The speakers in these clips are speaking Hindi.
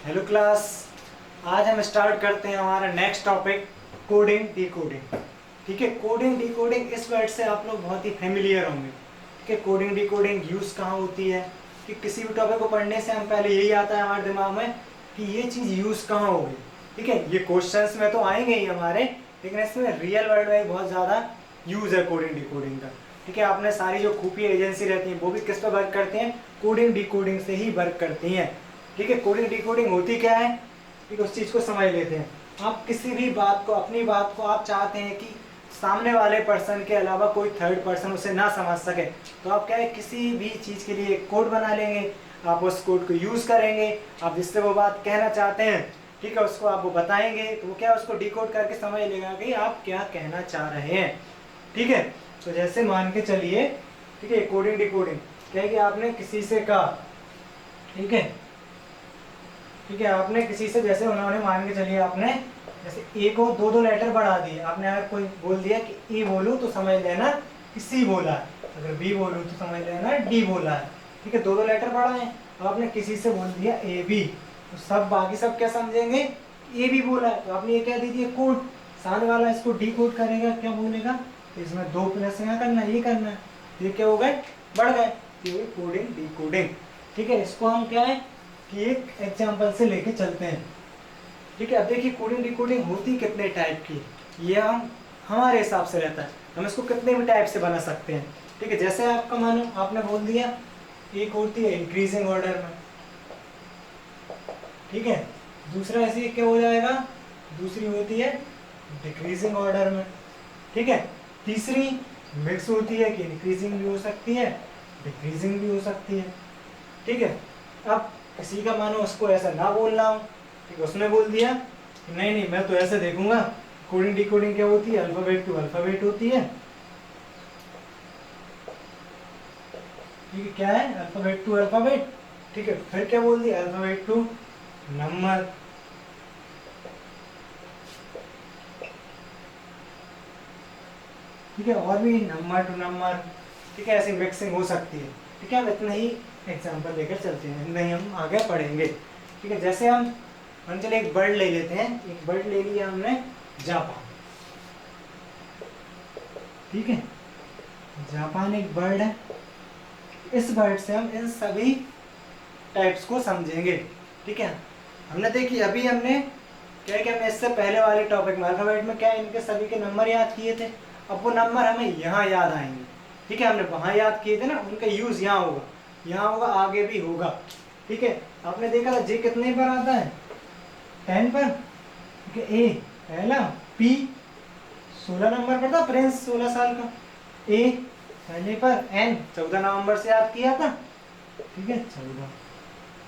Hello class. आज हम स्टार्ट करते हैं हमारा नेक्स्ट टॉपिक, कोडिंग डिकोडिंग। ठीक है, कोडिंग डिकोडिंग इस वर्ड से आप लोग बहुत ही फेमिलियर होंगे। ठीक है, कोडिंग डिकोडिंग यूज़ कहाँ होती है कि किसी भी टॉपिक को पढ़ने से हम पहले यही आता है हमारे दिमाग में कि ये चीज़ यूज़ कहाँ होगी। ठीक है, ये क्वेश्चंस में तो आएंगे ही हमारे, लेकिन इसमें रियल वर्ल्ड में बहुत ज़्यादा यूज़ है कोडिंग डिकोडिंग का। ठीक है, आपने सारी जो खुफिया एजेंसी रहती हैं वो भी किस पर वर्क करती हैं, कोडिंग डिकोडिंग से ही वर्क करती हैं। ठीक है, कोडिंग डिकोडिंग होती क्या है, ठीक है, उस चीज़ को समझ लेते हैं। आप किसी भी बात को, अपनी बात को आप चाहते हैं कि सामने वाले पर्सन के अलावा कोई थर्ड पर्सन उसे ना समझ सके, तो आप क्या है, किसी भी चीज़ के लिए एक कोड बना लेंगे। आप उस कोड को यूज़ करेंगे, आप जिससे वो बात कहना चाहते हैं, ठीक है, उसको आप वो बताएंगे, तो वो क्या उसको डिकोड करके समझ लेगा कि आप क्या कहना चाह रहे हैं। ठीक है, तो जैसे मान के चलिए, ठीक है, कोडिंग डिकोडिंग क्या है कि आपने किसी से कहा, ठीक है, ठीक है, आपने किसी से, जैसे उन्होंने मान के चलिए आपने जैसे ए को दो दो लेटर बढ़ा दिए। आपने अगर कोई बोल दिया कि ए बोलूँ तो समझ लेना कि सी बोला है, अगर बी बोलूँ तो समझ लेना डी बोला है। ठीक है, दो दो लेटर बढ़ाए। अब आपने किसी से बोल दिया ए बी, तो सब बाकी सब क्या समझेंगे, ए बी बोला है। तो आपने ये क्या दे दिया, कोड। सामने वाला इसको डी कोड करेगा, क्या बोलेगा, तो इसमें दो प्लस यहाँ करना है, ये करना है, ये क्या हो गए, बढ़ गए, ये कोडिंग डिकोडिंग। ठीक है, इसको हम क्या है कि एक एग्जाम्पल से लेके चलते हैं। ठीक है, अब देखिए कोडिंग डिकोडिंग होती कितने टाइप की, ये हम हमारे हिसाब से रहता है, हम इसको कितने भी टाइप से बना सकते हैं। ठीक है, जैसे आपका मानो आपने बोल दिया, एक होती है इंक्रीजिंग ऑर्डर में, ठीक है, दूसरा ऐसे क्या हो जाएगा, दूसरी होती है डिक्रीजिंग ऑर्डर में, ठीक है, तीसरी मिक्स होती है कि इंक्रीजिंग भी हो सकती है, डिक्रीजिंग भी हो सकती है। ठीक है, अब किसी का मानो उसको ऐसा ना बोलना हो, ठीक है, उसने बोल दिया कि नहीं नहीं मैं तो ऐसे देखूंगा, कोडिंग डिकोडिंग क्या होती है, अल्फाबेट टू अल्फाबेट होती है। ठीक है, क्या है, अल्फाबेट टू अल्फाबेट। ठीक है, फिर क्या बोल दिया, अल्फाबेट टू नंबर। ठीक है, और भी नंबर टू नंबर। ठीक है, ऐसी मिक्सिंग हो सकती है। ठीक है, हम इतना ही एग्जांपल लेकर चलते हैं, नहीं हम आगे पढ़ेंगे। ठीक है, जैसे हम चले एक बर्ड ले लेते हैं, एक बर्ड ले लिया हमने, जापान। ठीक है, जापान एक बर्ड है। इस बर्ड से हम इन सभी टाइप्स को समझेंगे। ठीक है, हमने देखी अभी हमने क्या है कि हमने इससे पहले वाले टॉपिक में अल्फाबेट में क्या है, इनके सभी के नंबर याद किए थे। अब वो नंबर हमें यहाँ याद आएंगे। ठीक है, हमने वहाँ याद किए थे ना, उनका यूज यहाँ होगा, यहाँ होगा, आगे भी होगा। ठीक है, आपने देखा था जे कितने पर आता है, 10 पर। ठीक है, ए पहला, पी 16 नंबर पर था, प्रिंस 16 साल का, ए पहले पर, एन 14 नवंबर से याद किया था। ठीक है, 14।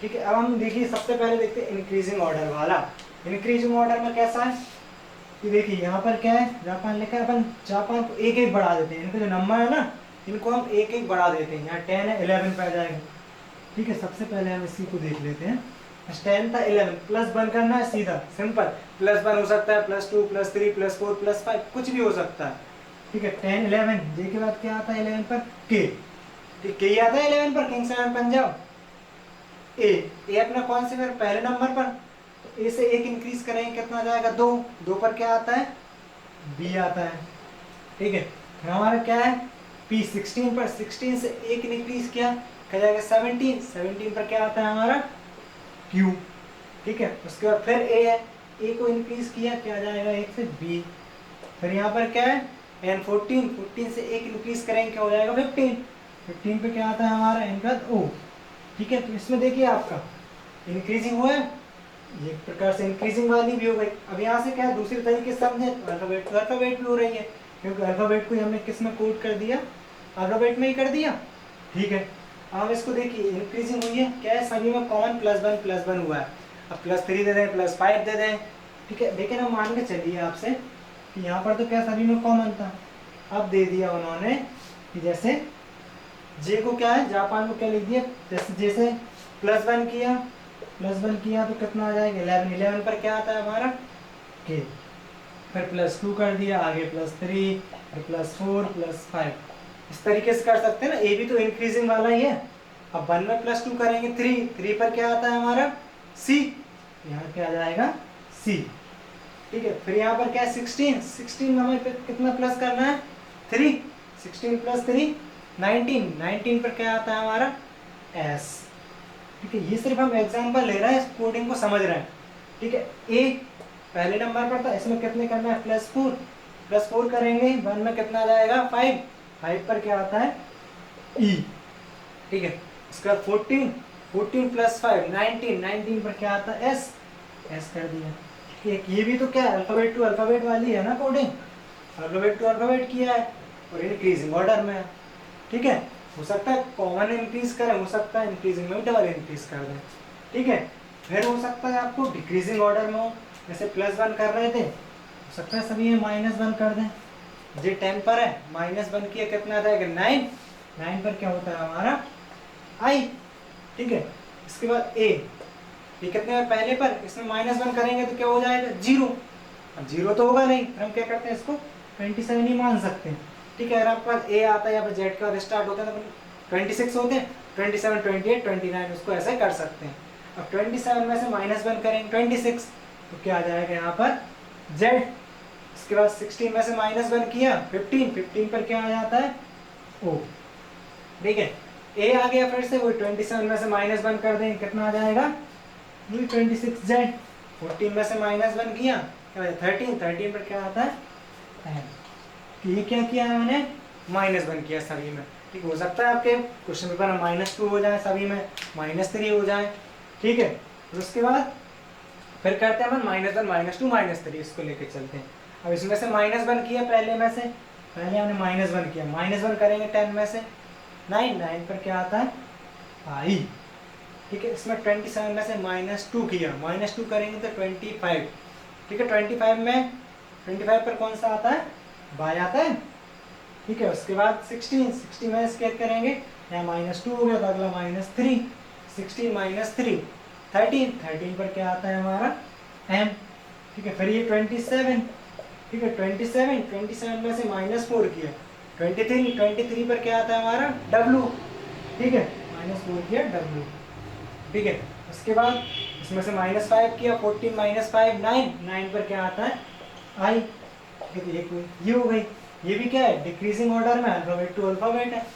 ठीक है, अब हम देखिए सबसे पहले देखते हैं इंक्रीजिंग ऑर्डर वाला। इंक्रीजिंग ऑर्डर में कैसा है कि देखिए यहाँ पर क्या है, जापान लिखा है, अपन जापान को एक एक बढ़ा देते हैं, इनके जो नंबर है ना इनको हम एक एक बढ़ा देते हैं। यहाँ 10 है, 11 पे आ जाएगा। ठीक है, सबसे पहले हम इसी को देख लेते हैं। 10 था, 11 प्लस 1 करना है, सीधा सिंपल, प्लस 1 हो सकता है, प्लस 2 प्लस 3 प्लस 4 प्लस 5, कुछ भी हो सकता है। ठीक है, 10 11, जे के बाद क्या आता है 11 पर, के। ठीक, के आता है 11 पर, किंग 7 पंजाब। ए अपना कौन से पहले नंबर पर, तो ए से एक इंक्रीज करेंगे, कितना जाएगा, 2। 2 पर क्या आता है, बी आता है। ठीक है, फिर हमारा क्या है, पी 16 पर, 16 से एक इंक्रीज किया, क्या जाएगा 17। 17 पर क्या आता है हमारा, क्यू। ठीक है, उसके बाद फिर ए है, ए को इंक्रीज किया, क्या जाएगा एक से बी। फिर यहाँ पर क्या है, एन 14, 14 से एक इंक्रीज करेंगे, क्या हो जाएगा 15। 15 पे क्या आता है हमारा, एन का ओ। ठीक है, तो इसमें देखिए आपका इंक्रीजिंग हुआ है, एक प्रकार से इंक्रीजिंग वाली भी हो गई। अब यहाँ से क्या है, दूसरी तरीके से समझे, अल्फाबेट तो अल्फाबेट भी हो रही है, क्योंकि अल्फाबेट को हमने किस में कोड कर दिया, अल्फाबेट में ही कर दिया। ठीक है, अब इसको देखिए इंक्रीजिंग हुई है, क्या है, सभी में कॉमन प्लस वन हुआ है। अब +3 दे दें, +5 दे दें। ठीक है, लेकिन हम मान के चलिए आपसे कि यहाँ पर तो क्या सभी में कॉमन था, अब दे दिया उन्होंने कि जैसे जे को क्या है, जापान को क्या लिख दिया, जैसे +1 किया, तो कितना आ जाएगा 11। 11 पर क्या आता है हमारा, के। फिर +2 कर दिया, आगे +3, फिर +4 +5। इस तरीके से कर सकते हैं ना, ए भी तो इंक्रीजिंग वाला ही है। अब 1 में +2 करेंगे, 3 पर क्या आता है हमारा, सी। यहाँ क्या आ जाएगा सी। ठीक है, फिर यहाँ पर क्या है 16, 16 में हमें कितना प्लस करना है 3, 16 प्लस 3 19, 19 पर क्या आता है हमारा एस। ठीक है, ये सिर्फ हम एग्जांपल ले रहे हैं, इस कोडिंग को समझ रहे हैं। ठीक है, ए पहले नंबर पर था, इसमें कितने करना है +4, +4 करेंगे 1 में कितना आ जाएगा 5, 5 पर क्या आता है ई। ठीक है, इसके बाद 14, 14 प्लस 5 19, 19 पर क्या आता है एस, एस कर दिया। एक ये भी तो क्या है अल्फाबेट टू अल्फाबेट वाली है ना कोडिंग, अल्फाबेट टू अल्फाबेट किया है और इंक्रीजिंग ऑर्डर में है। ठीक है, हो सकता है कॉमन इंक्रीज करें, हो सकता है इंक्रीजिंग में भी डबल इंक्रीज कर दें। ठीक है, फिर हो सकता है आपको डिक्रीजिंग ऑर्डर में हो, जैसे +1 कर रहे थे, हो सकता है सभी में -1 कर दें। ये 10 पर है, -1 किया कितना आ जाएगा 9, 9 पर क्या होता है हमारा आई। ठीक है, इसके बाद ए, ये कितने में पहले पर, इसमें -1 करेंगे तो क्या हो जाएगा 0, अब 0 तो होगा नहीं, हम क्या करते हैं इसको 27 ही मान सकते हैं। ठीक है, अगर आपके पास ए आता है या फिर जेड का स्टार्ट होता है तो 26 होते हैं, 27, 28, 29 उसको ऐसे कर सकते हैं। अब 27 में से -1 करेंगे 26 तो क्या आ जाएगा यहाँ पर जेड। इसके बाद 16 में से -1 किया 15, 15 पर क्या आ जाता है ओ। ठीक है, ए आ गया, फिर से वही 27 में से -1 कर देंगे कितना आ जाएगा वही 26 जेड। 14 में से -1 किया 13, 13 पर क्या आता है ये क्या किया है मैंने -1 किया सभी में। ठीक, हो सकता है आपके क्वेश्चन पेपर में -2 हो जाए, सभी में -3 हो जाए। ठीक है, तो उसके बाद फिर करते हैं अपन -1, -2, -3 इसको लेके चलते हैं। अब इसमें से -1 किया पहले में से, पहले हमने -1 किया, -1 करेंगे 10 में से 9, 9 पर क्या आता है आई। ठीक है, इसमें 27 में से -2 किया, -2 करेंगे तो 25। ठीक है, 25 में 25 पर कौन सा आता है बाय आता है। ठीक है, उसके बाद 16, 16 में स्केच करेंगे, यहाँ -2 हो गया तो अगला -3, 16 -3 13, 13 पर क्या आता है हमारा एम। ठीक है, फिर ये 27। ठीक है, 27, 27 में से -4 किया 23, 23 पर क्या आता है हमारा डब्लू। ठीक है, -4 किया डब्लू। ठीक है, उसके बाद इसमें से -5 किया 14 -5 9, 9 पर क्या आता है आई। ये हो गई, ये भी क्या है डिक्रीजिंग ऑर्डर में अल्फाबेट टू अल्फाबेट है।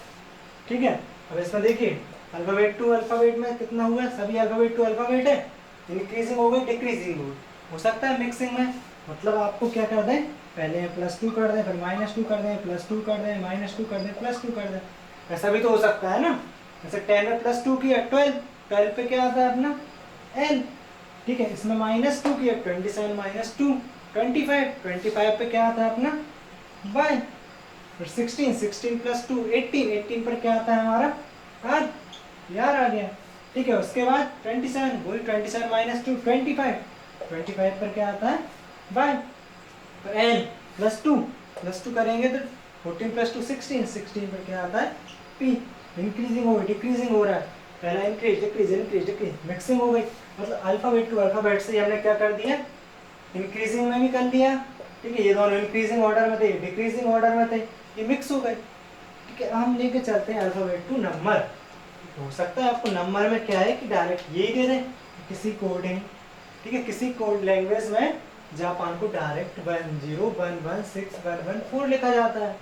ठीक है, अब इसमें देखिए अल्फाबेट टू अल्फाबेट में कितना हुआ, सभी अल्फाबेट टू अल्फाबेट है, इंक्रीजिंग हो गई डिक्रीजिंग हो गई, हो सकता है मिक्सिंग में, मतलब आपको क्या कर दें पहले +2 कर दें, फिर -2 कर दें, +2 कर दें, -2 कर दें, +2 कर दें, ऐसा भी तो हो सकता है ना। जैसे 10 में +2 किया 12, 12 पे क्या आता है अपना एल। ठीक है, इसमें -2 किया 27 -2 25, 25 पे क्या आता है अपना बाय। फिर 16, 16 + 2 18, 18 पर क्या आता है हमारा आर, यार आ गया। ठीक है, उसके बाद 27, वही 27 -2 25, 25 पर क्या आता है बाय। तो एन +2 करेंगे तो 14 + 2 16, 16 पर क्या आता है पी। इंक्रीजिंग हो गई डिक्रीजिंग हो रहा है, पहला increase decrease increase decrease mixing हो गई, मतलब अल्फाबेट टू अल्फाबेट से हमने क्या कर दिया इंक्रीजिंग में भी कर दिया। ठीक है, ये दोनों इंक्रीजिंग ऑर्डर में थे, डिक्रीजिंग ऑर्डर में थे, ये मिक्स हो गए। ठीक है, हम लेके चलते हैं अल्फाबेट टू नंबर। हो सकता है आपको नंबर में क्या है कि डायरेक्ट यही दे दें किसी कोडिंग। ठीक है, किसी कोड लैंग्वेज में जापान को डायरेक्ट 10116114 लिखा जाता है।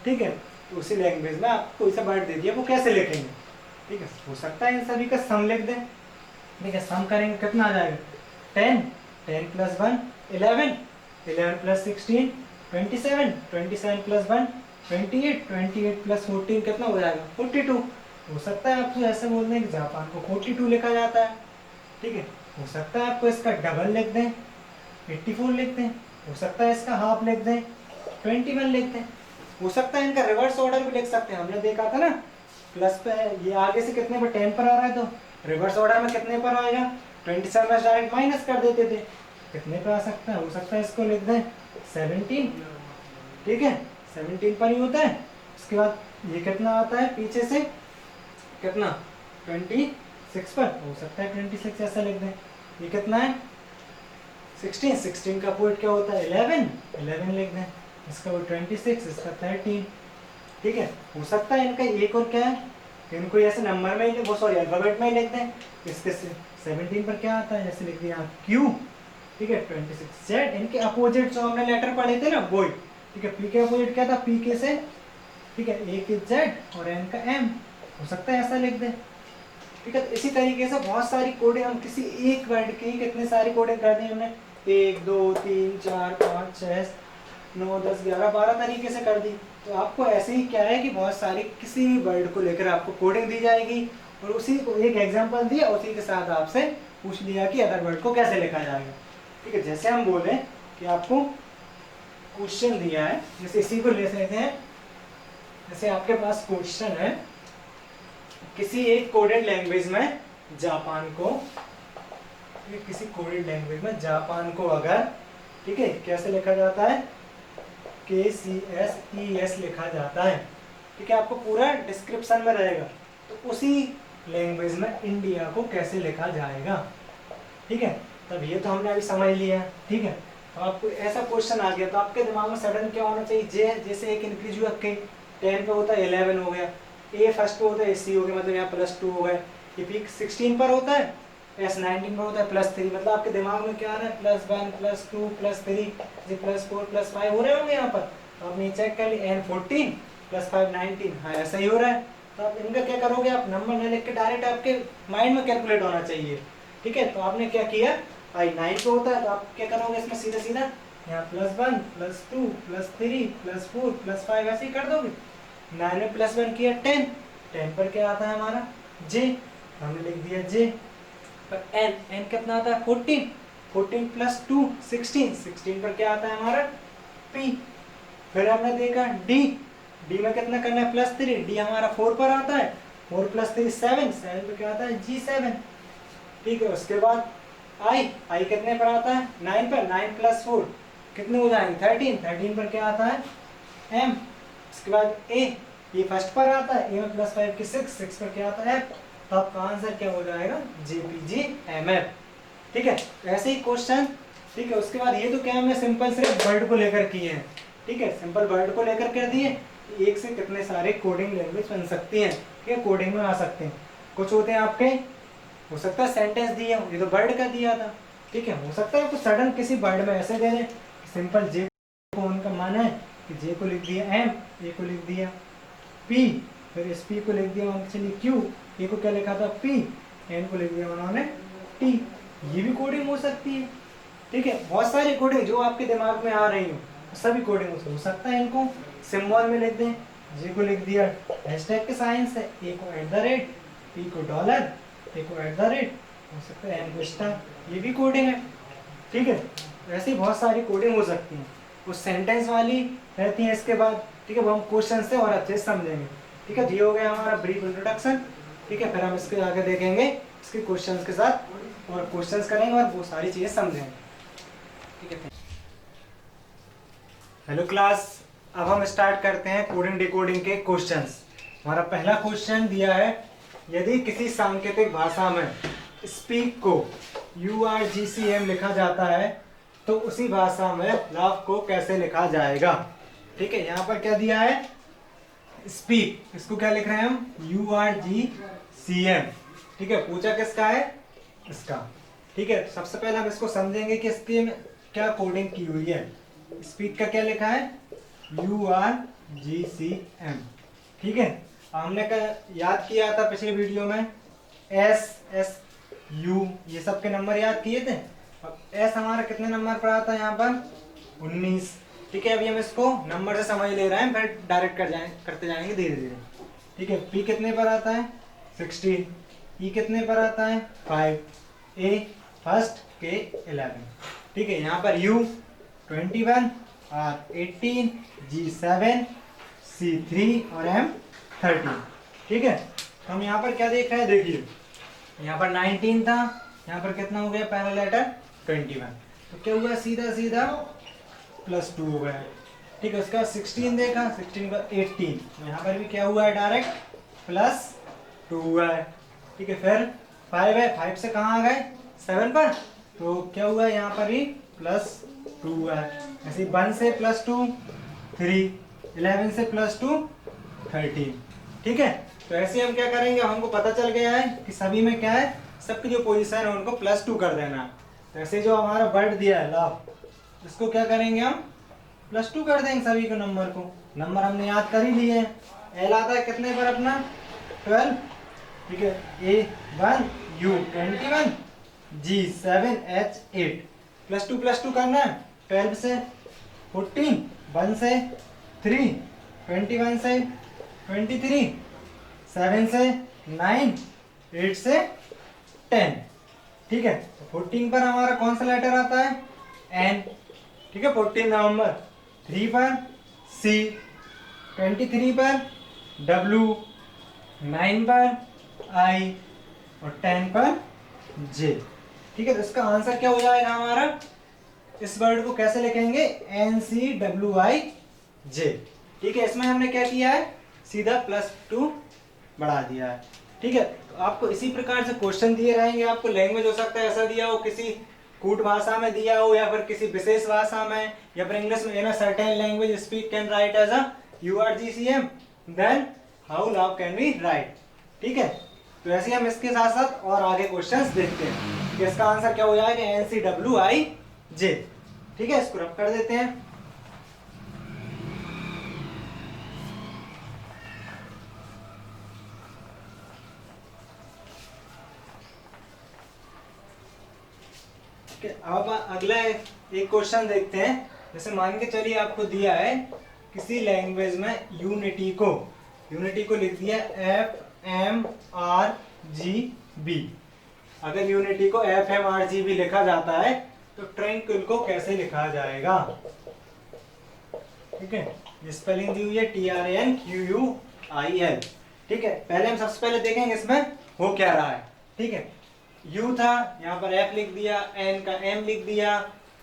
ठीक है, तो उसी लैंग्वेज में आपको कोई सा वर्ड दे दिया वो कैसे लिखेंगे। ठीक है, हो सकता है इन सभी का सम लिख दें। ठीक है, सम करेंगे कितना आ जाएगा 10, 10 + 1 11, 11 + 16 27, 27 + 1 28, 28 + 14 कितना हो जाएगा 42। हो सकता है आपसे ऐसे बोल दें कि जापान को 42 लिखा जाता है। ठीक है, हो सकता है आपको इसका डबल लिख दें 84 लिख दें, हो सकता है इसका हाफ लिख दें 21 लिख दें, हो सकता है इनका रिवर्स ऑर्डर भी लिख सकते हैं। हमने देखा था ना प्लस पे ये आगे से कितने पर 10 पर आ रहा है तो रिवर्स ऑर्डर में कितने पर आएगा 27 में डायरेक्ट माइनस कर देते थे, कितने पे आ सकता है, हो सकता है इसको लिख दें 17। ठीक है, 17 पर ही होता है। उसके बाद ये कितना आता है पीछे से कितना 26 पर, हो सकता है 26 ऐसा लिख दें। ये कितना है 16, 16 का पॉइंट क्या होता है 11, 11 लिख दें। इसका वो 26, इसका 13। ठीक है, हो सकता है इनका एक और क्या है इनको ऐसे नंबर में ही वो सॉरी अल्फाबेट में ही लिखते हैं। इसके 17 पर क्या आता है, जैसे लिख दिया Q, ठीक है, 26 Z। इनके अपोजिट जो हमने लेटर पढ़े थे ना वही, ठीक है। P के अपोजिट क्या था, P के से, ठीक है, A के Z और N का M, हो सकता है ऐसा लिख दे, ठीक है। तो इसी तरीके से बहुत सारी कोडिंग हम किसी एक वर्ड की कितने सारी कोडिंग कर दी हमने, 1 2 3 4 5 6 9 10 11 12 तरीके से कर दी। तो आपको ऐसे ही क्या है कि बहुत सारी किसी भी वर्ड को लेकर आपको कोडिंग दी जाएगी और उसी को एक एग्जांपल दिया, उसी के साथ आपसे पूछ लिया कि अदर वर्ड को कैसे लिखा जाएगा, ठीक है। जैसे हम बोले कि आपको क्वेश्चन दिया है, जैसे इसी को ले लेते हैं, जैसे आपके पास क्वेश्चन है किसी एक कोडेड लैंग्वेज में जापान को, किसी कोडेड लैंग्वेज में जापान को अगर, ठीक है, कैसे लिखा जाता है, KCSES लिखा जाता है, ठीक है। आपको पूरा डिस्क्रिप्शन में रहेगा। तो उसी लैंग्वेज में इंडिया को कैसे लिखा जाएगा, ठीक है। तब ये तो हमने अभी समझ लिया, ठीक है। तो आपको ऐसा क्वेश्चन आ गया तो आपके दिमाग में सडन क्या होना चाहिए, जैसे एक इंक्रीज हुआ के 10 पे होता है 11 हो गया, A फर्स्ट पे होता है AC हो गया, मतलब यहाँ +2 हो गए। ये P 16 पर होता है, S 19 पर होता है +3, मतलब आपके दिमाग में क्या आ रहा है, +1 +2 +3 +4 +5 हो रहे होंगे यहाँ पर। तो आपने चेक कर लिया, N 14 +5 19, हाँ ऐसा ही हो रहा है। तो आप इनका क्या करोगे, आप नंबर न लिख के डायरेक्ट आपके माइंड में कैलकुलेट होना चाहिए, ठीक है। तो आपने क्या किया, I 9 पे होता है तो आप क्या करोगे इसमें, सीधा सीधा यहाँ +1 +2 +3 +4 +5 ऐसे ही कर दोगे। 9 में +1 किया 10, 10 पर क्या आता है हमारा J, हमने लिख दिया J। पर N कितना आता है 14, 14 +2 16, 16 पर क्या आता है हमारा P। फिर हमने देखा D में कितना करना है +3, D हमारा 4 पर आता है, 4 +3 7, 7 पर क्या आता है G7, ठीक है। उसके बाद I कितने पर आता है 9 पर, 9 +4 कितने हो जाएंगे 13, 13 पर क्या आता है M। उसके बाद A फर्स्ट पर आता है, A में +5 की 6, 6 पर क्या आता है F। तो आपका आंसर क्या हो जाएगा, JPGMF, ठीक है। ऐसे ही क्वेश्चन, ठीक है। उसके बाद ये तो क्या हमने सिंपल सिर्फ वर्ड को लेकर किए हैं, ठीक है, सिंपल वर्ड को लेकर कर दिए। एक से कितने सारे कोडिंग लैंग्वेज बन सकती हैं, ठीक है, कोडिंग में आ सकते हैं। कुछ होते हैं आपके, हो सकता है सेंटेंस दिया, ये तो वर्ड का दिया था, ठीक है। हो सकता है आपको सडन किसी वर्ड में ऐसे दे दें, सिंपल J को उनका मान है कि J को लिख दिया M, A को लिख दिया P, फिर इस P को लिख दिया चलिए Q, A को क्या लिखा था P, N को लिख दिया उन्होंने T। ये भी कोडिंग हो सकती है, ठीक है। बहुत सारी कोडिंग जो आपके दिमाग में आ रही हो सभी कोडिंग हो सकता है। इनको सिंबल में लिख दें, J को लिख दिया हैशटैग के साइन से, A को @ P को $, A को @ हो सकता है N को स्टार, ये भी कोडिंग है, ठीक है। ऐसी बहुत सारी कोडिंग हो सकती हैं। कुछ सेंटेंस वाली रहती है इसके बाद, ठीक है, वो हम क्वेश्चन से और अच्छे से समझेंगे, ठीक है। ये हो गया हमारा ब्रीफ इंट्रोडक्शन, ठीक है। फिर हम इसके आगे देखेंगे इसके क्वेश्चंस के साथ और क्वेश्चंस करेंगे और वो सारी चीज़ें समझेंगे, ठीक है। हेलो क्लास, अब हम स्टार्ट करते हैं कोडिंग डिकोडिंग के क्वेश्चंस। हमारा पहला क्वेश्चन दिया है, यदि किसी सांकेतिक भाषा में स्पीक को URGCM लिखा जाता है तो उसी भाषा में लव को कैसे लिखा जाएगा, ठीक है। यहाँ पर क्या दिया है स्पीक, इसको क्या लिख रहे हैं हम URGCM, ठीक है। पूछा किसका है, इसका, ठीक है। सबसे पहले हम इसको समझेंगे कि इसकी क्या कोडिंग की हुई है। स्पीक का क्या लिखा है URGCM, ठीक है। हमने याद किया था पिछले वीडियो में SSU, ये सब के नंबर याद किए थे। अब S हमारा कितने नंबर पर आता है यहाँ पर 19, ठीक है। अभी हम इसको नंबर से समझ ले रहे हैं, फिर डायरेक्ट करते जाएंगे धीरे धीरे, ठीक है। P कितने पर आता है 16, E कितने पर आता है 5, A फर्स्ट के 11, ठीक है। यहाँ पर U 21, R 18, G 7, C 3 और M 13, ठीक है। तो हम यहाँ पर क्या देख रहे हैं, देखिए यहाँ पर 19 था, यहाँ पर कितना हो गया पहला लेटर 21, तो क्या हुआ सीधा सीधा +2 हो गया, ठीक है। उसका 16 देखा, 16 का 18, तो यहाँ पर भी क्या हुआ है डायरेक्ट +2 हुआ है, ठीक है। फिर 5 है, 5 से कहाँ आ गए 7 पर, तो क्या हुआ यहाँ पर भी +2 हुआ है। ऐसे 1 से +2 3, 11 से +2 13, ठीक है। तो ऐसे हम क्या करेंगे, हमको पता चल गया है कि सभी में क्या है, सबकी जो पोजीशन है उनको +2 कर देना है। तो ऐसे जो हमारा वर्ड दिया है लव, इसको क्या करेंगे हम +2 कर देंगे सभी को नंबर को। नंबर हमने याद कर ही लिए हैं। एल आता है कितने पर अपना 12, ठीक है, A1U21 G7H8 +2 करना है। 12 से 14, 1 से 3, 21 से 23, 7 से 9, 8 से 10, ठीक है। 14 पर हमारा कौन सा लेटर आता है, एन, ठीक है, 14 नवंबर। 3 पर सी, 23 पर डब्ल्यू, 9 पर आई और 10 पर जे, ठीक है। तो इसका आंसर क्या हो जाएगा हमारा, इस वर्ड को कैसे लिखेंगे, NCWIJ, ठीक है। इसमें हमने क्या किया है, सीधा +2 बढ़ा दिया है, ठीक है। तो आपको इसी प्रकार से क्वेश्चन दिए रहेंगे। आपको लैंग्वेज हो सकता है ऐसा दिया हो, किसी कूट भाषा में दिया हो, या फिर किसी विशेष भाषा में, या फिर इंग्लिश में, in a certain language speak can write as a URGCM, then how love can we write, ठीक है। तो ऐसे हम इसके साथ साथ और आगे क्वेश्चंस देखते हैं कि इसका आंसर क्या हो जाएगा, NCWIJ, ठीक है। इसको रब कर देते हैं। अब अगला एक क्वेश्चन देखते हैं। जैसे मान के चलिए आपको दिया है किसी लैंग्वेज में यूनिटी को लिख दिया FMRGB। अगर यूनिटी को FMRGB लिखा जाता है तो ट्रैंक्विल को कैसे लिखा जाएगा, ठीक है। स्पेलिंग दी हुई है TRANQUIL, ठीक है। पहले हम सबसे पहले देखेंगे इसमें हो क्या रहा है, ठीक है। यू था, यहाँ पर F लिख दिया, N का M लिख दिया,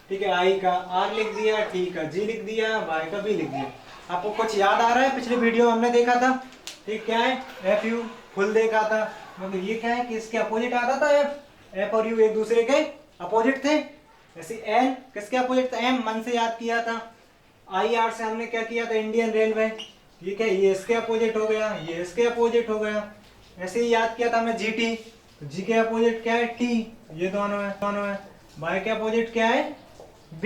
ठीक है, I का R लिख दिया, T का G लिख दिया, Y का B लिख दिया। आपको कुछ याद आ रहा है, पिछले वीडियो हमने देखा था, ठीक, क्या है, FU फुल देखा था, मतलब ये क्या है कि इसके अपोजिट आता था F और U एक दूसरे के अपोजिट थे। जैसे N किसके अपोजिट था, M मन से याद किया था। IR से हमने क्या किया था, इंडियन रेलवे, ठीक है, ये इसके अपोजिट हो गया, ये इसके अपोजिट हो गया। ऐसे ही याद किया था हमने GT, जी के अपोजिट क्या है, T, ये दोनों है। बाय के अपोजिट क्या है, B,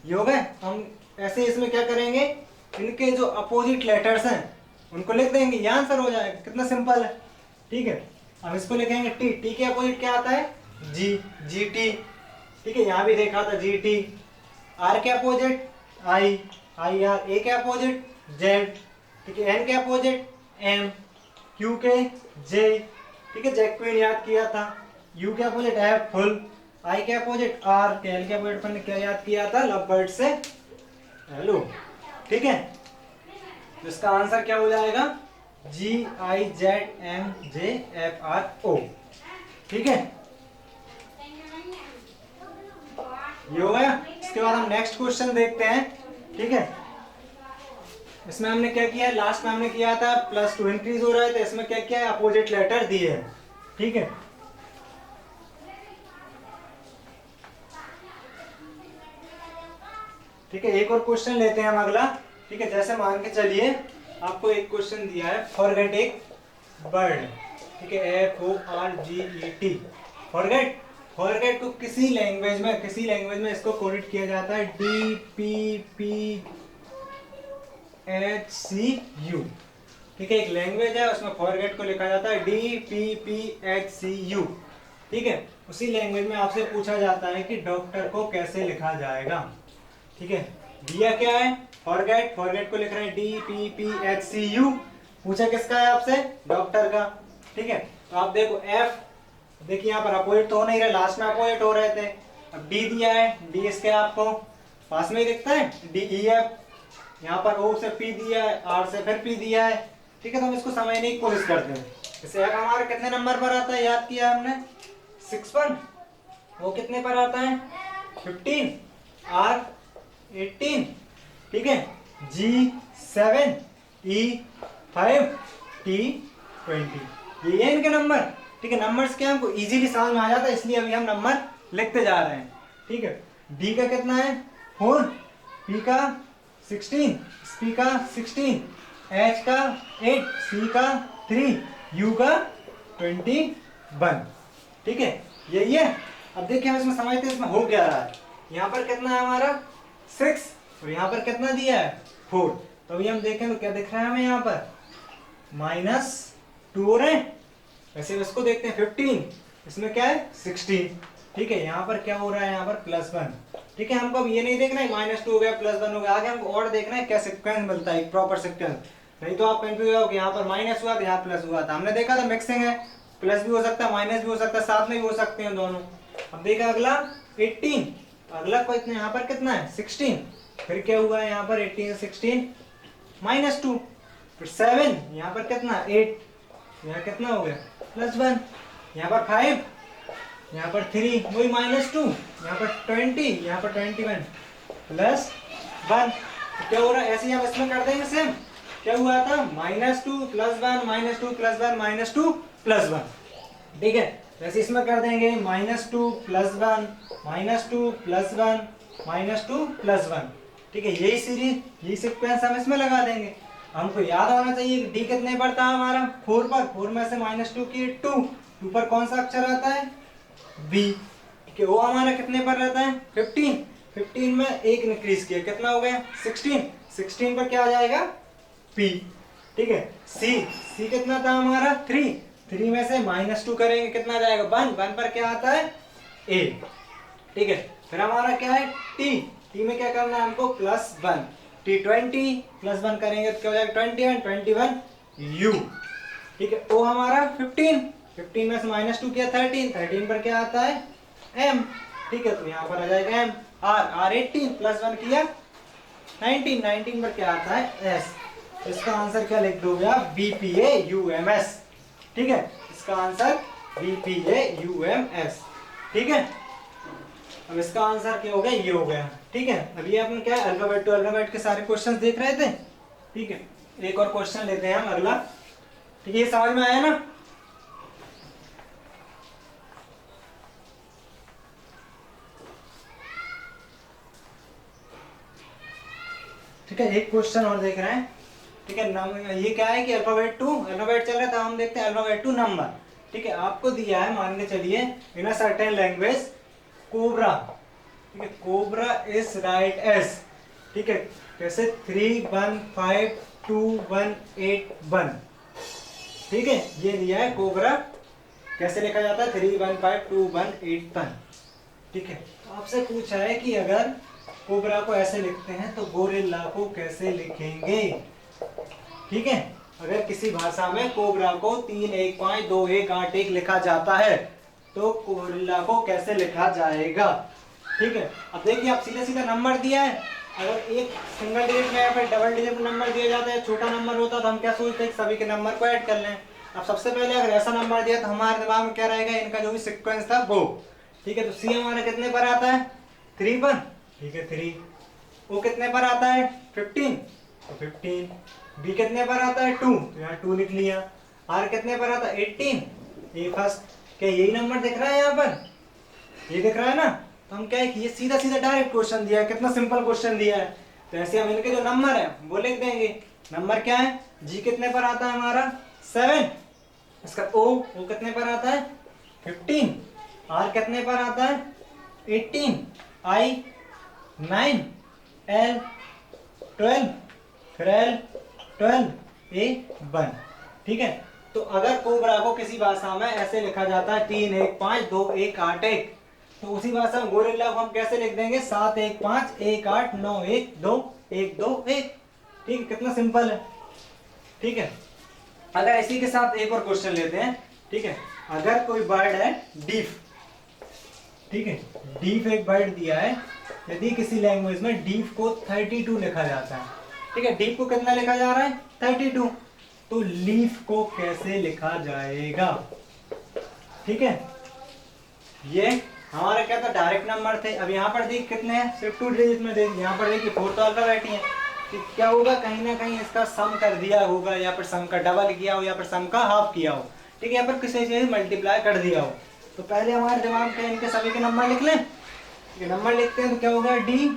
ये हो गए। हम ऐसे इसमें क्या करेंगे, इनके जो अपोजिट लेटर्स हैं उनको लिख देंगे, ये आंसर हो जाएगा। कितना सिंपल है, ठीक है। अब इसको लिखेंगे T के अपोजिट क्या आता है, G, GT, ठीक है, यहाँ भी देखा था GT। R के अपोजिट I, IR, A के अपोजिट Z, ठीक है, N के अपोजिट M, Q के J, ठीक है, जैक्विन याद किया था। U के अपोजिट F फुल, I के अपोजिट R, L के अपोजिट पर क्या याद किया था, लव बर्ड से हेलो, ठीक है। तो इसका आंसर क्या हो जाएगा, GIZMJFRO, ठीक है, ये हो गया। इसके बाद हम नेक्स्ट क्वेश्चन देखते हैं, ठीक है। इसमें हमने क्या किया है, लास्ट में हमने किया था +2 इंक्रीज हो रहा है, तो इसमें क्या किया है, अपोजिट लेटर दिए हैं, ठीक है। ठीक है, एक और क्वेश्चन लेते हैं हम अगला, ठीक है। जैसे मान के चलिए आपको एक क्वेश्चन दिया है, फॉरगेट एक वर्ड, ठीक है, FORGET, फॉरगेट को किसी लैंग्वेज में इसको कोडेड किया जाता है DPPHCU, ठीक है। एक लैंग्वेज है, उसमें फॉरगेट को लिखा जाता है DPPHCU, ठीक है। उसी लैंग्वेज में आपसे पूछा जाता है कि डॉक्टर को कैसे लिखा जाएगा, ठीक है। दिया क्या है, फॉरगेट को लिख रहे हैं DPPHCU, पूछा किसका है आपसे, डॉक्टर का, ठीक है। तो आप देखो F, देखिए यहाँ पर अपोजिट तो हो नहीं रहे, लास्ट में अपोजिट हो रहे थे। अब D दिया है, D इसके आपको पास में ही दिखता है, DEF, यहाँ पर O से P दिया है, R से फिर P दिया है, ठीक है। तो हम इसको समझने की कोशिश करते हैं। जैसे F हमारा कितने नंबर पर आता है, याद किया हमने 6 पर, वो कितने पर आता है 15, R 18, ठीक है, G 7, E 5, T 20, ये है इनके नंबर, ठीक है। नंबर्स क्या हमको इजीली समझ में आ जाता है, इसलिए अभी हम नंबर लिखते जा रहे हैं, ठीक है। D का कितना है 4, P का 16, P का 16, H का 8, C का 3, U का 21, ठीक है, यही है। अब देखिए हम इसमें समझते हैं इसमें हो क्या रहा है। यहाँ पर कितना है हमारा 6 और यहाँ पर कितना दिया है 4। तो अभी हम देखें तो क्या दिख रहा है हमें यहाँ पर -2 हो रहे हैं। वैसे इसको देखते हैं 15, इसमें क्या है 16, ठीक है। यहाँ पर क्या हो रहा है, यहाँ पर +1, ठीक है। हमको अब ये नहीं देखना है -2 हो गया +1 हो गया, आगे हमको और देखना है क्या सीक्वेंस मिलता है, प्रॉपर सीक्वेंस। नहीं तो आप कंफ्यूज हो कि यहाँ पर माइनस हुआ तो यहाँ प्लस हुआ था। हमने देखा था मिक्सिंग है, प्लस भी हो सकता है माइनस भी हो सकता है, साथ में भी हो सकते हैं दोनों। अब देखा अगला 18, अगला को इतना यहाँ पर कितना है 16, फिर क्या हुआ है यहाँ पर 18 16 -2, फिर 7, यहाँ पर कितना 8, यहाँ कितना हो गया +1, यहाँ पर 5, यहाँ पर 3 वही -2, यहाँ पर 20, यहाँ पर 21 +1। तो क्या हो रहा है, ऐसे ही हम इसमें कर देंगे सेम। क्या हुआ था -2 +1 -2 +1 -2 +1, ठीक है। वैसे इसमें कर देंगे -2 +1 -2 +1 -2 +1, ठीक है। यही सीरीज यही सीक्वेंस हम इसमें लगा देंगे। हमको याद होना चाहिए कि d कितने पर था हमारा 4 पर, 4 में से -2 की 2 पर कौन सा अक्षर आता है b, ठीक है। वो हमारा कितने पर रहता है 15, 15 में एक इंक्रीज किया कितना हो गया 16, 16 पर क्या आ जाएगा p, ठीक है। c कितना था हमारा 3, 3 में से -2 करेंगे कितना आ जाएगा 1, 1 पर क्या आता है a, ठीक है। फिर हमारा क्या है t में क्या करना है हमको +1, t 20 +1 करेंगे तो क्या हो जाएगा 21 u, ठीक है। o हमारा 15, 15 में से -2 किया 13, 13 पर क्या आता है m, ठीक है। तो यहाँ पर आ जाएगा m। r 18 +1 किया 19, 19 पर क्या आता है s। इसका आंसर क्या लिख दोगे आप BPAUMS, ठीक है। इसका आंसर BPAUMS, ठीक है। अब इसका आंसर क्या हो गया, ये हो गया, ठीक है। अब ये अपन क्या है अल्फाबेट टू अल्फाबेट के सारे क्वेश्चंस देख रहे थे, ठीक है। एक और क्वेश्चन लेते हैं हम अगला, ठीक है। ये समझ में आया ना, ठीक है। एक क्वेश्चन और देख रहे हैं, ठीक है। ये क्या है कि अल्फाबेट टू अल्फाबेट चल रहा था, हम देखते हैं अल्फाबेट टू नंबर, ठीक है। आपको दिया है मान के चलिए इन अ सर्टेन लैंग्वेज कोबरा, ठीक है। कोबरा इज राइट एस, ठीक है। कैसे 3 1 5 2 1 8 1, ठीक है। ये दिया है कोबरा कैसे लिखा जाता है 3 1 5 2 1 8 1, ठीक है। तो आपसे पूछा है कि अगर कोबरा को ऐसे लिखते हैं तो गोरिल्ला को कैसे लिखेंगे, ठीक है। अगर किसी भाषा में कोबरा को 3 1 5 2 1 8 1 लिखा जाता है तो गोरिल्ला को कैसे लिखा जाएगा, ठीक है। अब देखिए आप सीधा सीधा नंबर दिया है, अगर एक सिंगल डिजिट में या फिर डबल डिजिट में नंबर दिया जाता है, छोटा नंबर होता तो हम क्या सोचते हैं सभी के नंबर को ऐड कर लें। अब सबसे पहले अगर ऐसा नंबर दिया तो हमारे दिमाग में क्या रहेगा, इनका जो भी सीक्वेंस था वो, ठीक है। तो सी हमारा कितने पर आता है 3 पर, ठीक है 3। ओ कितने पर आता है 15, तो 15। बी कितने पर आता है 2, तो यहाँ 2 लिख लिया। आर कितने पर आता है 18, ये फर्स्ट। क्या यही नंबर दिख रहा है यहाँ पर, ये दिख रहा है ना। तो हम क्या है कि ये सीधा सीधा डायरेक्ट क्वेश्चन दिया है, कितना सिंपल क्वेश्चन दिया है। तो ऐसे हम इनके जो नंबर है वो लिख देंगे। नंबर क्या है, जी कितने पर आता है हमारा 7, इसका ओ कितने पर आता है 15, आर कितने पर आता है 18, आई 9, एल 12, फिर एल 12, ए 1, ठीक है। तो अगर कोबरा को किसी भाषा में ऐसे लिखा जाता है 3 1 5 2 1 8 1, तो उसी भाषा में गोरिल्ला को हम कैसे लिख देंगे 7 1 5 1 8 9 1 2 1 2 1, ठीक है। कितना सिंपल है, ठीक है। अगर इसी के साथ एक और क्वेश्चन लेते हैं, ठीक है। अगर कोई बर्ड है डीफ, ठीक है, डीफ एक बर्ड दिया है, यदि किसी लैंग्वेज में डीफ को 32 लिखा जाता है, ठीक है। डीफ को कितना लिखा जा रहा है 32, तो लीफ को कैसे लिखा जाएगा, ठीक है। ये हमारा क्या था डायरेक्ट नंबर थे। अब यहाँ पर देख कितने हैं सिर्फ 2 डिजिट में देख, यहाँ पर देखिए 4 तो अल्फाबेट ही है, तो क्या होगा कहीं ना कहीं इसका सम कर दिया होगा, या फिर सम का डबल किया हो या फिर सम का हाफ किया हो, ठीक है। यहाँ पर किसी चीज मल्टीप्लाई कर दिया हो। तो पहले हमारे दिमाग में इनके सभी के नंबर लिख लें, ये नंबर लिखते हैं तो क्या होगा डी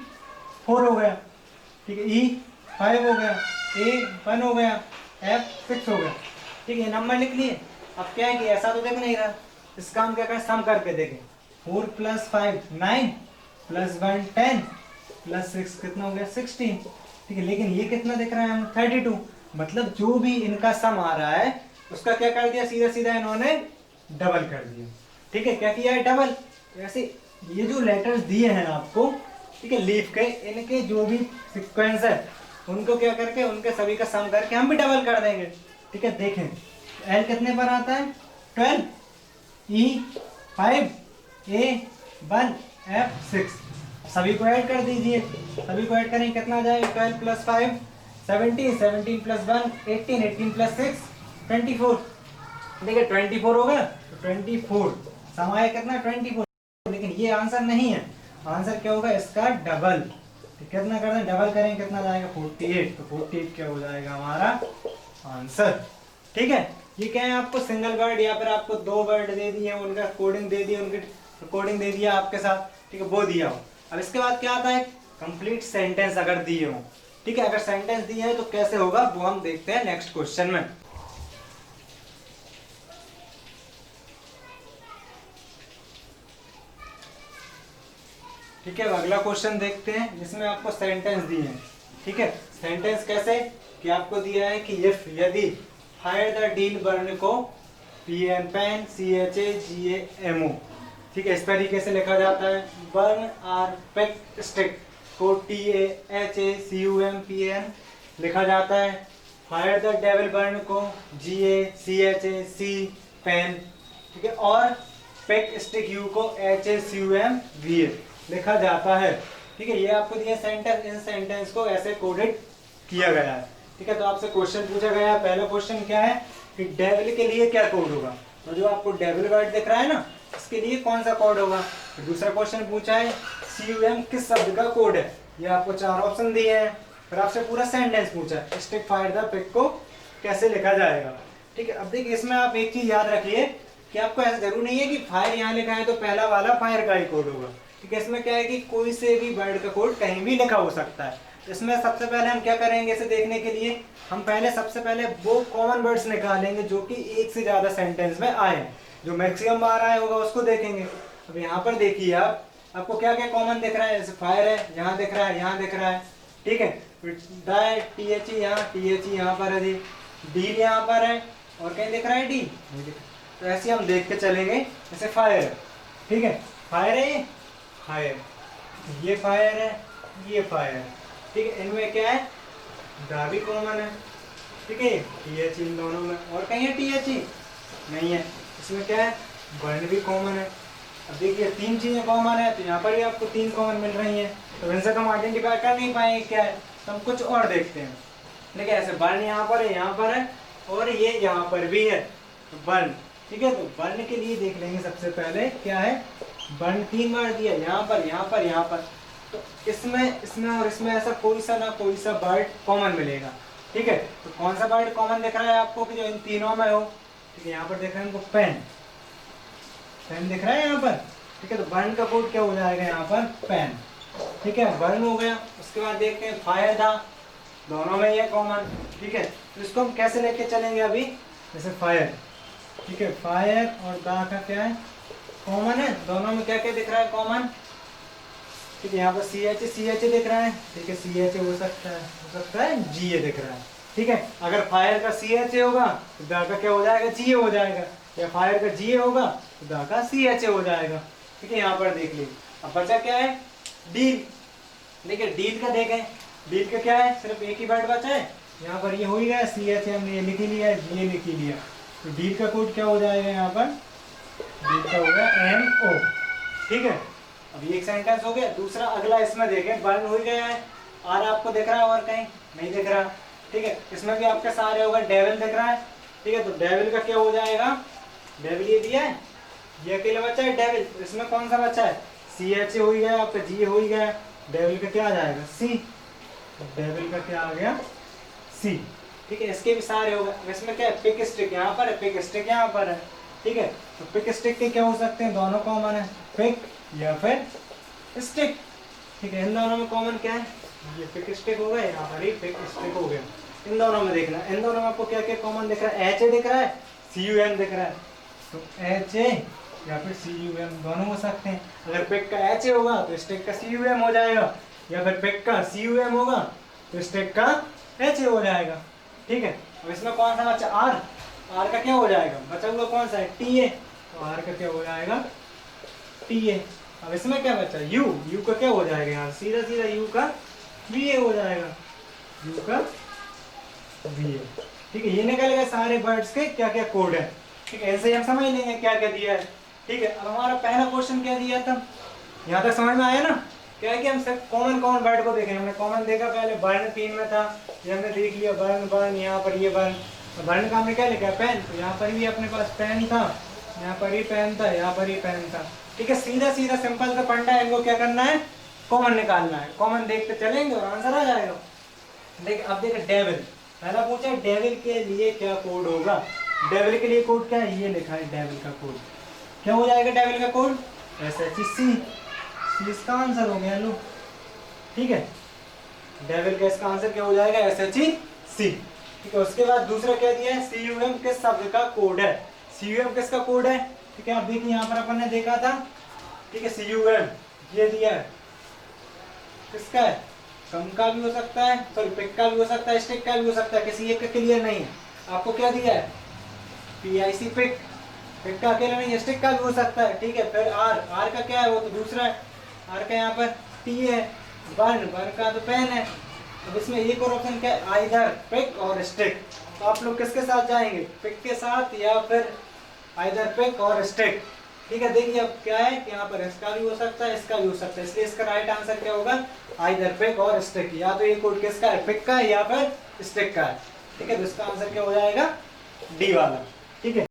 4 हो गया, ठीक है, ई 5 हो गया, ए 1 हो गया, एफ 6 हो गया, ठीक है, नंबर लिख लिए। अब क्या है कि ऐसा तो देख नहीं रहा, इसका हम क्या करें, सम करके देखें। 4 + 5 9 + 1 10 + 6 कितना हो गया 16। ठीक है, लेकिन ये कितना दिख रहा है हमें 32। मतलब जो भी इनका सम आ रहा है उसका क्या कर दिया, सीधा सीधा इन्होंने डबल कर दिया। ठीक है, क्या किया है, डबल। ऐसे ये जो लेटर्स दिए हैं आपको, ठीक है, लीफ के, इनके जो भी सीक्वेंस है उनको क्या करके उनके सभी का सम करके हम भी डबल कर देंगे। ठीक है, देखें एल कितने पर आता है 12, ई 5, ए 1, एफ 6। सभी को ऐड कर दीजिए, सभी को ऐड करें कितना आ जाएगा 12 + 5 17, 17 + 1 18, 18 + 6 24। देखिए 24 होगा तो 24 सम आया कितना 24। लेकिन ये आंसर नहीं है, आंसर क्या होगा इसका डबल। तो कितना कर दें, डबल करें कितना जाएगा 48। तो 48 क्या हो जाएगा हमारा आंसर। ठीक है, ये क्या है, आपको सिंगल वर्ड या फिर आपको 2 वर्ड दे दिए, उनका कोडिंग दे दी, उनके कोडिंग दे दिया आपके साथ, ठीक है, वो दिया हो। अब इसके बाद क्या आता है, कंप्लीट सेंटेंस अगर दिए हो। ठीक है, अगर सेंटेंस दिए है तो कैसे होगा वो हम देखते हैं नेक्स्ट क्वेश्चन में। ठीक है, अगला क्वेश्चन देखते हैं जिसमें आपको सेंटेंस दिए हैं। ठीक है, सेंटेंस कैसे कि आपको दिया है कि इफ यदि हायर द डील बर्न को PN पेन CHAGAMO, ठीक है, इस तरीके से लिखा जाता है। बर्न आर पेक स्टिक को TAHACUMPN लिखा जाता है। हायर द डेविल बर्न को GACHAC पेन, ठीक है, और पेक स्टिक यू को HACUMVA लिखा जाता है। ठीक है, ये आपको दिया सेंटेंस, इन सेंटेंस को ऐसे कोडेड किया गया है। ठीक है, तो आपसे क्वेश्चन पूछा गया है, पहला क्वेश्चन क्या है कि डेविल के लिए क्या कोड होगा। तो जो आपको डेविल वर्ड दिख रहा है ना, इसके लिए कौन सा कोड होगा। तो दूसरा क्वेश्चन पूछा है CUM किस शब्द का कोड है। ये आपको 4 ऑप्शन दिए हैं। फिर आपसे पूरा सेंटेंस पूछा है, स्टिक फायर द पिक को कैसे लिखा जाएगा। ठीक है, अब देखिए इसमें आप एक चीज याद रखिए कि आपको ऐसा जरूर नहीं है कि फायर यहाँ लिखा है तो पहला वाला फायर का ही कोड होगा। ठीक है, इसमें क्या है कि कोई से भी वर्ड का कोड कहीं भी लिखा हो सकता है। इसमें सबसे पहले हम क्या करेंगे, इसे देखने के लिए हम पहले सबसे पहले वो कॉमन वर्ड्स निकालेंगे जो कि एक से ज्यादा सेंटेंस में आए, जो मैक्सिमम आ रहा है होगा उसको देखेंगे। अब यहाँ पर देखिए आपको क्या क्या कॉमन दिख रहा है, जैसे फायर है यहाँ दिख रहा है, यहाँ दिख रहा है। ठीक है, THE यहाँ, THE यहाँ पर है जी, डी यहाँ पर है, और कहीं दिख रहा है डी। तो ऐसे हम देख के चलेंगे, जैसे फायर है, ठीक है, फायर है, ये फायर, ये फायर है, ये फायर है। ठीक है, इनमें क्या है, दा भी कॉमन है। ठीक है, TH इन दोनों में, और कहीं है TH नहीं है। इसमें क्या है, बर्न भी कॉमन है। अब देखिए 3 चीजें कॉमन है, तो यहाँ पर भी आपको 3 कॉमन मिल रही हैं। तो इनसे हम आइडेंटिफाई कर नहीं पाएंगे क्या है, तो हम कुछ और देखते हैं। देखिए ऐसे बर्न यहाँ पर है, यहाँ पर है, और ये यहाँ पर भी है, तो बर्न। ठीक है, तो बर्न के लिए देख लेंगे सबसे पहले क्या है, बर्न 3 बार दिया, यहाँ पर, यहाँ पर, यहाँ पर। तो इसमें और इसमें ऐसा कोई सा ना कोई सा वर्ड कॉमन मिलेगा। ठीक है, तो कौन सा वर्ड कॉमन दिख रहा है आपको कि जो इन तीनों में हो। ठीक है, यहाँ पर देख रहे हैं हमको पेन, पेन दिख रहा है यहाँ पर। ठीक है, तो बर्न का कोड क्या हो जाएगा यहाँ पर, पेन। ठीक है, बर्न हो गया। उसके बाद देखते हैं फायर दा, दोनों में ये कॉमन। ठीक है, तो इसको हम कैसे लेके चलेंगे अभी, जैसे फायर, ठीक है, फायर और दा का क्या है, कॉमन है, दोनों में क्या क्या दिख रहा है कॉमन। ठीक है, यहाँ पर CH दिख रहा है। ठीक है, CH हो सकता है GA दिख रहा है। ठीक है, अगर फायर का CH होगा तो दा का क्या हो जाएगा, GA हो जाएगा, या फायर का GA होगा तो दा का CH हो जाएगा। ठीक है, यहाँ पर देख लीजिए। अब बचा क्या है, डील। देखिए डील का देखें, डील का क्या है, सिर्फ एक ही वर्ड बचा है। यहाँ पर ये हो ही गया, CH हमने ये लिख ही लिया है, GA लिख ही लिया। तो डील का कोड क्या हो जाएगा यहाँ पर, डील का हो गया MO। ठीक है, अब ये एक सेंटेंस हो गया। दूसरा अगला इसमें देखें, बर्न हो गया है, आर आपको दिख रहा है और कहीं नहीं दिख रहा। ठीक है, इसमें भी आपके सारे होगा, डेविल दिख रहा है। ठीक है, तो डेविल का क्या हो जाएगा, डेविल ये दिया है, ये अकेला बच्चा है डेविल, तो इसमें कौन सा बच्चा है, CH हो गया, आपका G हो गया, डेविल का क्या आ जाएगा, C। डेविल का क्या आ गया, C। ठीक है, इसके भी सारे हो गए। इसमें क्या है, पिक स्टिक यहाँ पर है, पिक स्टिक यहाँ पर है। ठीक है, तो पिक स्टिक के क्या हो सकते हैं, दोनों कॉमन है, पिक या फिर स्टिक। ठीक है, इन दोनों में कॉमन क्या है, ये पिक स्टिक हो गया, यहाँ पर ही पिक स्टिक हो गया। इन दोनों में देखना, इन दोनों में आपको क्या क्या कॉमन दिख रहा है, एच ए दिख रहा है, सी यू एम दिख रहा है, तो एच ए या फिर सी यू एम दोनों हो सकते हैं। अगर पिक का एच ए होगा तो स्टेक का सी यू एम हो जाएगा, या फिर पिक का सी यू एम होगा तो स्टेक का एच ए हो जाएगा। ठीक है, अब इसमें कौन सा बचा, आर, आर का क्या हो जाएगा, बचा हुआ कौन सा है, टी ए, तो आर का क्या हो जाएगा, टी ए। अब इसमें क्या बचा, यू, यू का क्या हो जाएगा यहाँ, सीधा सीधा यू का वी ए हो जाएगा, यू का वी ए। ठीक है, ये निकल गए सारे वर्ड्स के क्या क्या कोड है। ठीक है, ऐसे ही हम समझ लेंगे क्या क्या दिया है। ठीक है, अब हमारा पहला क्वेश्चन क्या दिया था, यहाँ तक समझ में आया ना, क्या है कि हम सब कॉमन कॉमन वर्ड को देखें। हमने कॉमन देखा पहले, वर्ण 3 में था, ये हमने देख लिया, वर्ण वर्ण, यहाँ पर ये वर्ण, वर्ण का हमने क्या लिखा है, पेन, तो यहाँ पर भी अपने पास पेन था, यहाँ पर ही पेन था, यहाँ पर ही पेन था। ठीक है, सीधा सीधा सिंपल सा फंडा है, इनको क्या करना है, कॉमन निकालना है, कॉमन देखते चलेंगे और आंसर आ जाएगा। देख, अब देख डेविल, पहला पूछा है डेविल के लिए क्या कोड होगा, डेविल के लिए कोड क्या है, ये लिखा है डेविल का कोड, क्या हो जाएगा डेविल का कोड, एस एच सी, इसका आंसर हो गया लो। ठीक है, डेविल का इसका आंसर क्या हो जाएगा, एस एच सी। ठीक है, उसके बाद दूसरा क्या दिया है, सी यू एम किस शब्द का कोड है, सी यू एम किसका कोड है। ठीक है, आप देखिए यहाँ पर अपन ने देखा था, ठीक है, सी यू एम ये दिया है, किसका है, कम का भी हो सकता है, सॉरी पिक का भी हो सकता है, स्टिक का भी हो सकता है, किसी एक का क्लियर नहीं है। आपको क्या दिया है, P I C pick, pick का अकेला नहीं, स्टिक का भी हो सकता है। ठीक है, फिर आर, आर का क्या है, वो तो दूसरा है, आर का यहाँ पर टी है, वर्ण, वर्ण का तो पेन है। अब इसमें एक और ऑप्शन क्या है, आइदर पिक और स्टिक, तो आप लोग किसके साथ जाएंगे, पिक के साथ या फिर आइदर पिक और स्टिक। ठीक है, देखिए अब क्या है कि यहाँ पर इसका भी हो सकता है, इसका भी हो सकता है, इसलिए इसका राइट आंसर क्या होगा, आइदर पिक और स्टिक, या तो ये कोड किसका है, पिक का है या फिर स्टिक का है। ठीक है, तो इसका आंसर क्या हो जाएगा, डी वाला। ठीक है।